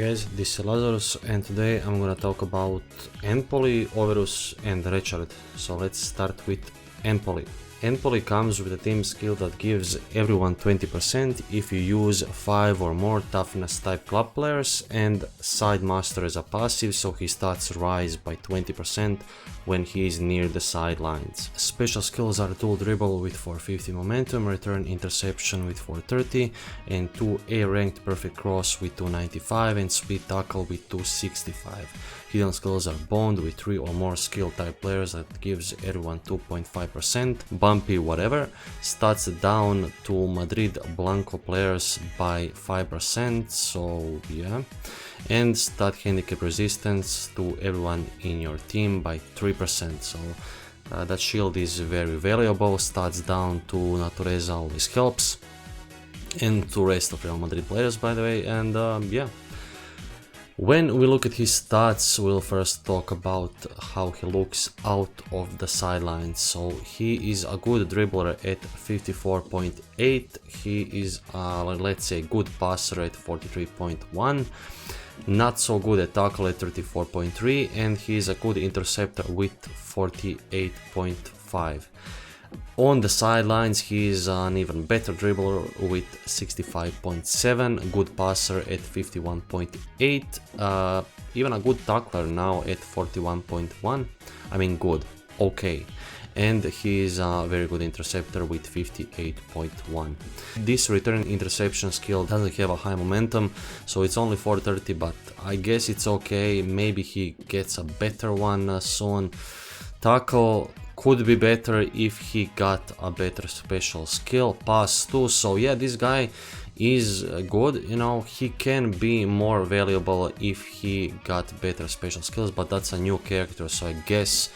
guys, this is Lazarus and today I'm gonna talk about Enpoli, Overus and Rechard. So let's start with Enpoli. Enpoli comes with a team skill that gives everyone 20% if you use 5 or more toughness type club players, and side master as a passive, so his stats rise by 20% when he is near the sidelines. Special skills are tool dribble with 450 momentum, return interception with 430, and 2 A ranked perfect cross with 295 and speed tackle with 265. Hidden skills are bond with 3 or more skill type players that gives everyone 2.5%, bumpy whatever, stats down to Madrid Blanco players by 5%, so yeah, and stat handicap resistance to everyone in your team by 3%, so that shield is very valuable. Stats down to Natureza always helps, and to rest of Real Madrid players by the way, and yeah. When we look at his stats, we'll first talk about how he looks out of the sidelines. So he is a good dribbler at 54.8, he is let's say good passer at 43.1, not so good at tackle at 34.3, and he is a good interceptor with 48.5. On the sidelines, he is an even better dribbler with 65.7, good passer at 51.8, even a good tackler now at 41.1, I mean good, okay, and he is a very good interceptor with 58.1. This return interception skill doesn't have a high momentum, so it's only 430, but I guess it's okay, maybe he gets a better one soon. Tackle could be better if he got a better special skill, pass too, so yeah, this guy is good, you know, he can be more valuable if he got better special skills, but that's a new character, so I guess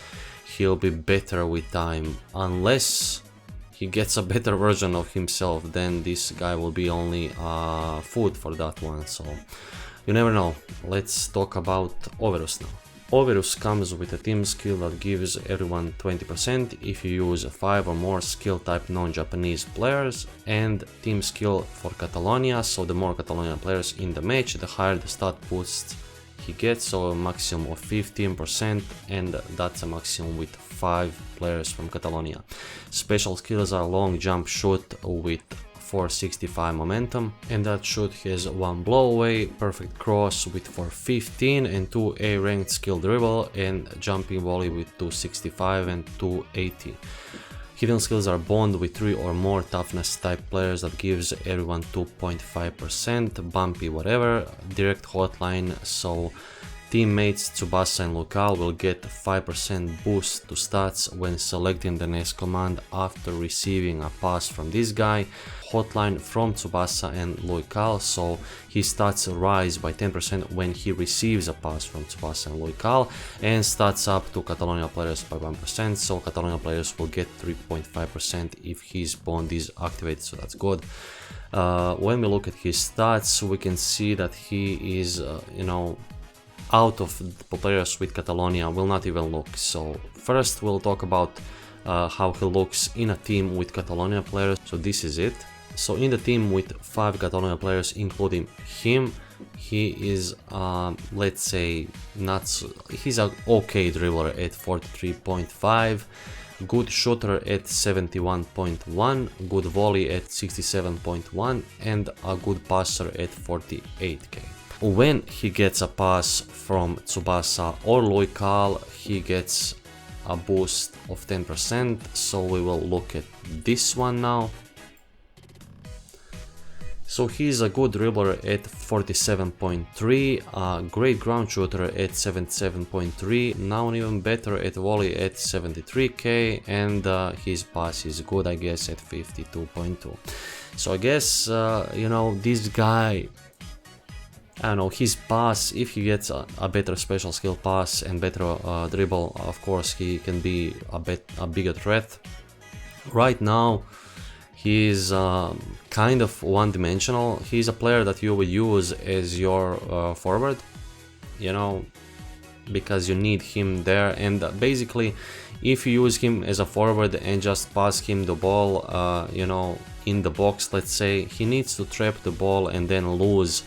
he'll be better with time, unless he gets a better version of himself, then this guy will be only food for that one, so you never know. Let's talk about Overus now. Overus comes with a team skill that gives everyone 20% if you use 5 or more skill type non-Japanese players, and team skill for Catalonia, so the more Catalonia players in the match, the higher the stat boost he gets, so a maximum of 15%, and that's a maximum with 5 players from Catalonia. Special skills are long jump shoot with 465 momentum, and that shoot has 1 blow away, perfect cross with 415, and 2 A ranked skill dribble, and jumping volley with 265 and 280. Hidden skills are bond with 3 or more toughness type players that gives everyone 2.5%, bumpy whatever, direct hotline, so teammates Tsubasa and Rechard will get 5% boost to stats when selecting the next command after receiving a pass from this guy. Hotline from Tsubasa and Rechard, so his stats rise by 10% when he receives a pass from Tsubasa and Rechard, and stats up to Catalonia players by 1%, so Catalonia players will get 3.5% if his bond is activated, so that's good. When we look at his stats, we can see that he is, you know, out of the players with Catalonia will not even look. So first we'll talk about how he looks in a team with Catalonia players, so this is it. So in the team with 5 Catalonia players including him, he is let's say he's an okay dribbler at 43.5, good shooter at 71.1, good volley at 67.1, and a good passer at 48k. When he gets a pass from Tsubasa or Rechard, he gets a boost of 10%, so we will look at this one now. So he's a good dribbler at 47.3, a great ground shooter at 77.3, now even better at volley at 73k, and his pass is good, I guess, at 52.2. So I guess, you know, this guy, I don't know, his pass, if he gets a better special skill pass and better dribble, of course he can be a bigger threat. Right now he is kind of one-dimensional. He's a player that you would use as your forward, you know, because you need him there, and basically if you use him as a forward and just pass him the ball, you know, in the box, let's say, he needs to trap the ball and then lose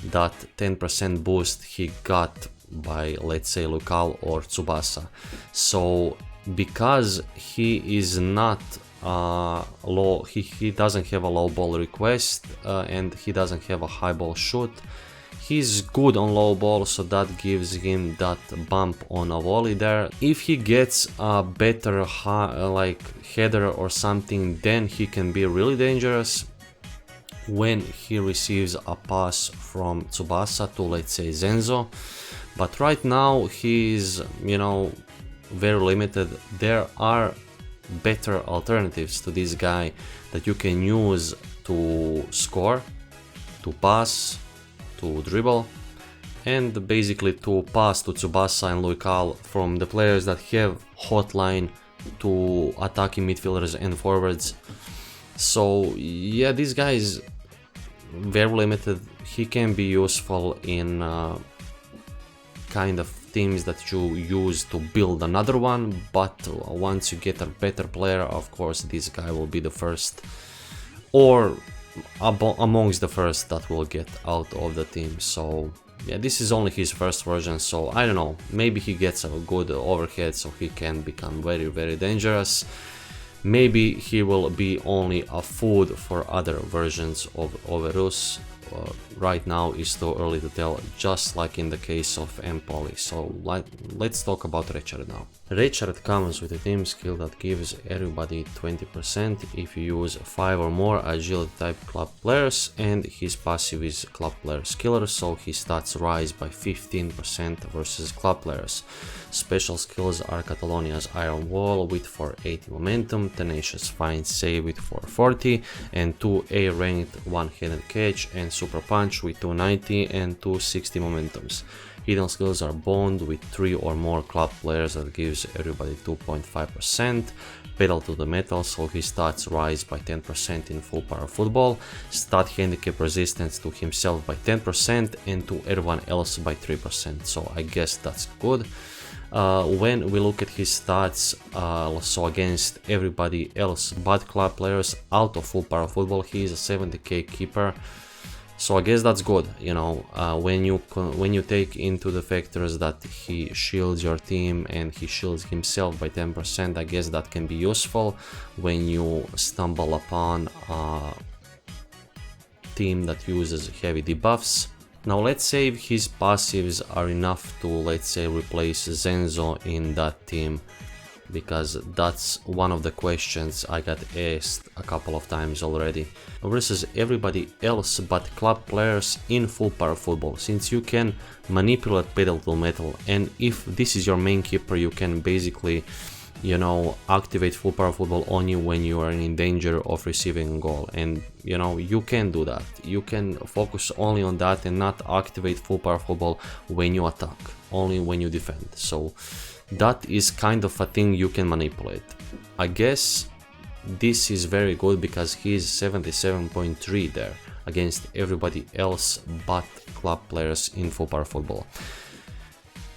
that 10% boost he got by, let's say, Lucal or Tsubasa. So because he is not low, he doesn't have a low ball request and he doesn't have a high ball shoot. He's good on low ball, so that gives him that bump on a volley there. If he gets a better like header or something, then he can be really dangerous when he receives a pass from Tsubasa to, let's say, Zenzo. But right now he's, you know, very limited. There are better alternatives to this guy that you can use to score, to pass, to dribble, and basically to pass to Tsubasa and Lucal from the players that have hotline to attacking midfielders and forwards. So yeah, this guy is very limited. He can be useful in kind of teams that you use to build another one, but once you get a better player, of course this guy will be the first, or amongst the first that will get out of the team. So yeah, this is only his first version, so I don't know, maybe he gets a good overhead so he can become very, very dangerous. Maybe he will be only a food for other versions of Overus. Right now is too early to tell, just like in the case of Enpoli. So let's talk about Rechard now. Rechard comes with a team skill that gives everybody 20% if you use 5 or more agility type club players, and his passive is club players killer, so his stats rise by 15% versus club players. Special skills are Catalonia's Iron Wall with 480 momentum, Tenacious Fine Save with 440, and 2 A-ranked one-handed catch, and Super Punch with 290 and 260 momentums. Hidden skills are Bond with 3 or more club players that gives everybody 2.5%, Pedal to the Metal, so his stats rise by 10% in full power football, stat handicap resistance to himself by 10% and to everyone else by 3%, so I guess that's good. When we look at his stats, so against everybody else but club players out of full power football, he is a 70k keeper. So I guess that's good, you know, when you take into the factors that he shields your team and he shields himself by 10%, I guess that can be useful when you stumble upon a team that uses heavy debuffs. Now let's say if his passives are enough to, let's say, replace Zenzo in that team, because that's one of the questions I got asked a couple of times already, versus everybody else but club players in full power football, since you can manipulate Pedal to Metal, and if this is your main keeper, you can basically, you know, activate full power football only when you are in danger of receiving a goal, and you know, you can do that. You can focus only on that and not activate full power football when you attack, only when you defend. So that is kind of a thing you can manipulate. I guess this is very good because he's 77.3 there against everybody else but club players in full power football.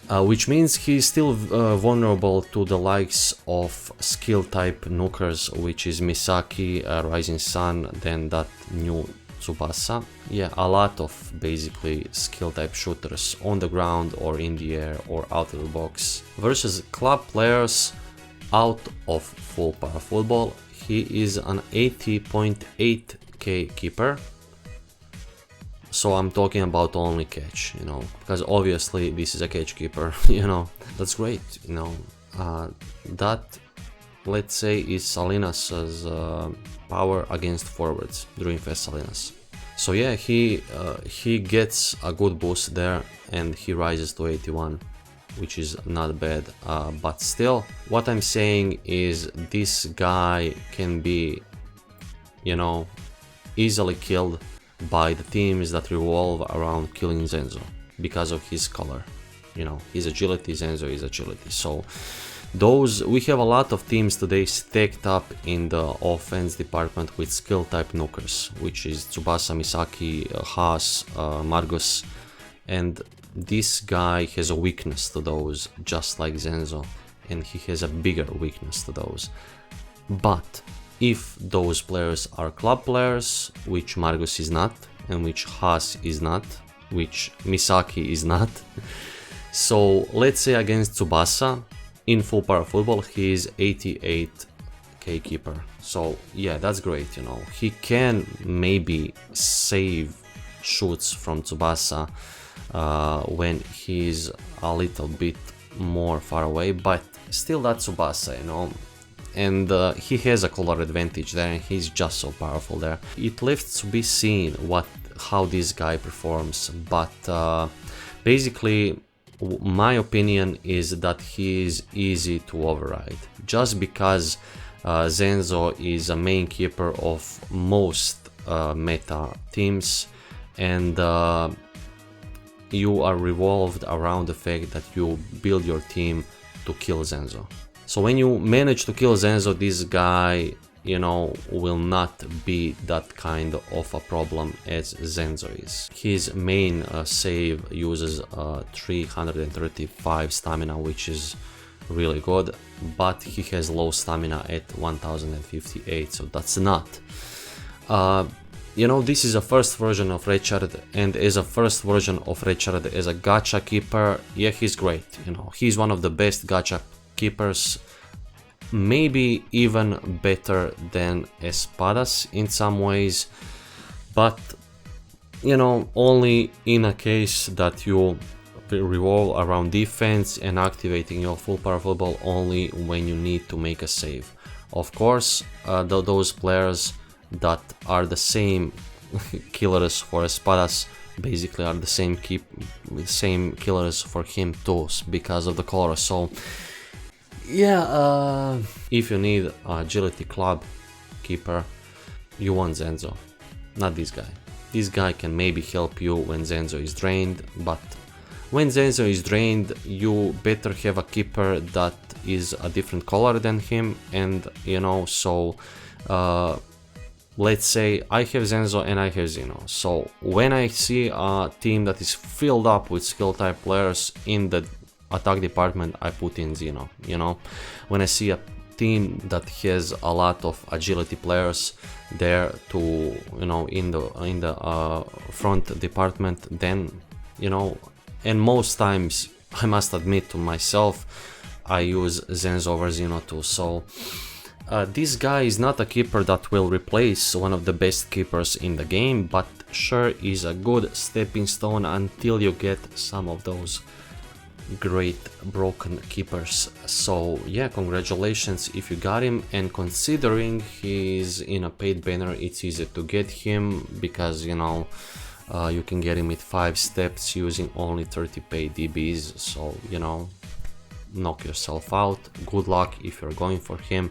Which means he's still vulnerable to the likes of skill type nukers, which is Misaki, Rising Sun, then that new Tsubasa. Yeah, a lot of basically skill type shooters on the ground or in the air or out of the box. Versus club players out of full power football, he is an 80.8k keeper. So I'm talking about only catch, you know, because obviously this is a catch keeper, you know, that's great, you know, that, let's say, is Salinas's power against forwards, Dreamfest Salinas. So yeah, he gets a good boost there and he rises to 81, which is not bad, but still, what I'm saying is this guy can be, you know, easily killed by the teams that revolve around killing Zenzo because of his color, you know, his agility, Zenzo is agility. So we have a lot of teams today stacked up in the offense department with skill type nukers, which is Tsubasa, Misaki, Haas, Margus, and this guy has a weakness to those, just like Zenzo, and he has a bigger weakness to those. But if those players are club players, which Margus is not, and which Haas is not, which Misaki is not. So let's say against Tsubasa in full power football, he is 88k keeper. So yeah, that's great, you know. He can maybe save shoots from Tsubasa when he's a little bit more far away, but still that's Tsubasa, you know. And he has a color advantage there, and he's just so powerful there. It left to be seen how this guy performs, but basically my opinion is that he is easy to override, just because Zenzo is a main keeper of most meta teams, and you are revolved around the fact that you build your team to kill Zenzo. So when you manage to kill Zenzo, this guy, you know, will not be that kind of a problem as Zenzo is. His main save uses 335 stamina, which is really good, but he has low stamina at 1058, so that's not. You know, this is a first version of Rechard, and as a first version of Rechard as a gacha keeper, yeah, he's great. You know, he's one of the best gacha keepers, maybe even better than Espadas in some ways, but you know, only in a case that you revolve around defense and activating your full power football only when you need to make a save. Of course, those players that are the same killers for Espadas basically are the same killers for him too, because of the color. So yeah, if you need agility club keeper, you want Zenzo, not this guy. This guy can maybe help you when Zenzo is drained, but when Zenzo is drained, you better have a keeper that is a different color than him. And you know, so let's say I have Zenzo and I have Zeno. So when I see a team that is filled up with skill type players in the attack department, I put in Zeno, you know. When I see a team that has a lot of agility players there to, you know, in the front department, then, you know, and most times I must admit to myself, I use Zenzo over Zeno too. So this guy is not a keeper that will replace one of the best keepers in the game, but sure is a good stepping stone until you get some of those great broken keepers. So yeah, congratulations if you got him, and considering he's in a paid banner, it's easy to get him because, you know, you can get him with 5 steps using only 30 paid DBs. So, you know, knock yourself out. Good luck if you're going for him.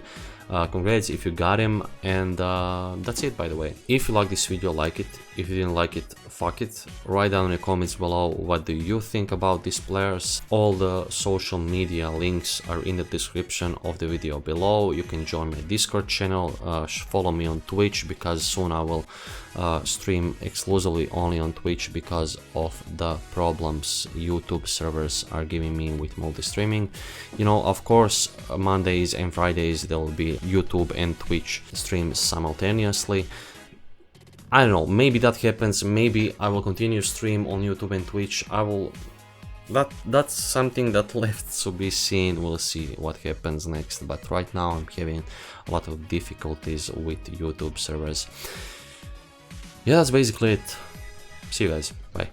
Congrats if you got him, and that's it, by the way. If you like this video, like it. If you didn't like it, fuck it. Write down in the comments below what do you think about these players. All the social media links are in the description of the video below. You can join my Discord channel, follow me on Twitch, because soon I will stream exclusively only on Twitch because of the problems YouTube servers are giving me with multi-streaming. You know, of course, Mondays and Fridays there will be YouTube and Twitch streams simultaneously. I don't know, maybe that happens, maybe I will continue stream on YouTube and Twitch. That's something that left to be seen. We'll see what happens next, but right now I'm having a lot of difficulties with YouTube servers. Yeah, that's basically it. See you guys, bye.